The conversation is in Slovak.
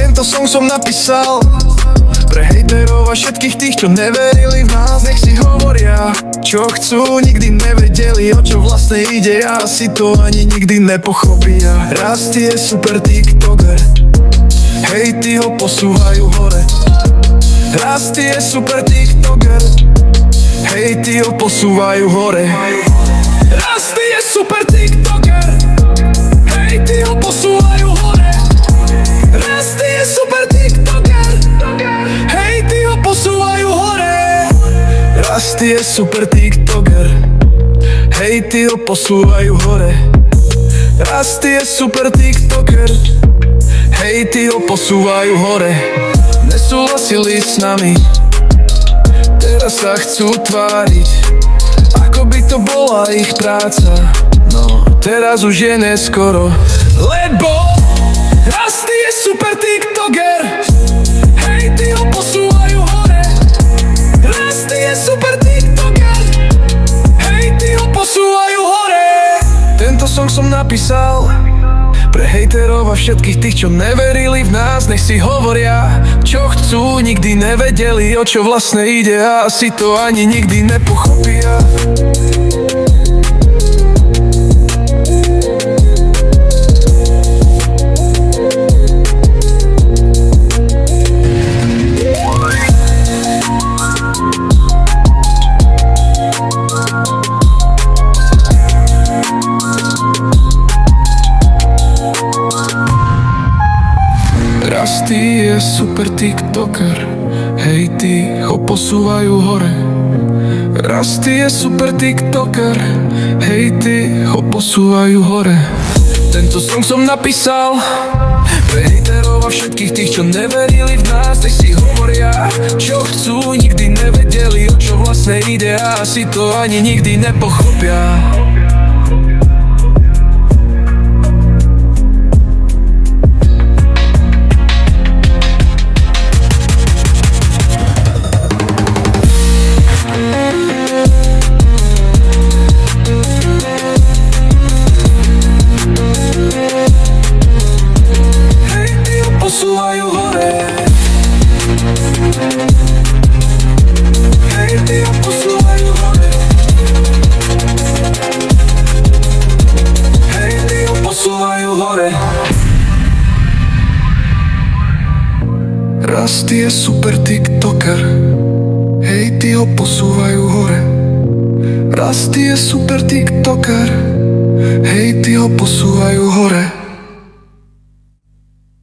Tento song som napísal pre hejterov a všetkých tých, čo neverili v nás. Nech si hovoria, čo chcú, nikdy nevedeli, o čo vlastne ide, a asi to ani nikdy nepochopia. Rastie je super tiktoker, hejty ho posúvajú hore. Rastie je super tiktoker, hejty ho posúvajú hore. Rastie je super tiktoker, hejty ho posúvajú hore. Rastie je super tiktoker, hejty ho posúvajú hore. Rastie je super tiktoker, hejty ho posúvajú hore. Rastie je super tiktoker, hejty ho posúvajú hore. Nesúhlasili s nami, teraz sa chcú tváriť, ako by to bola ich práca. No, teraz už je neskoro, lebo Rastie je super tiktoker, hejty ho posúvajú hore. Rastie je super tiktoker, hejty ho posúvajú hore. Tento song som napísal pre hejterov a všetkých tých, čo neverili v nás. Nech si hovoria, čo chcú, nikdy nevedeli, o čo vlastne ide, a asi to ani nikdy nepochopia. Rastie je super tiktoker, hejty ho posúvajú hore. Rastie je super tiktoker, hejty ho posúvajú hore. Tento song som napísal pre hejterov a všetkých tých, čo neverili v nás. Nech si hovoria, čo chcú, nikdy nevedeli, o čo vlastne ide, a asi to ani nikdy nepochopia. Posúvajú hore, hejty ho posúvajú hore. Hejty ho posúvajú hore. Rastie je super tiktoker, hejty ho posúvajú hore. Rastie je super tiktoker, hejty ho posúvajú hore.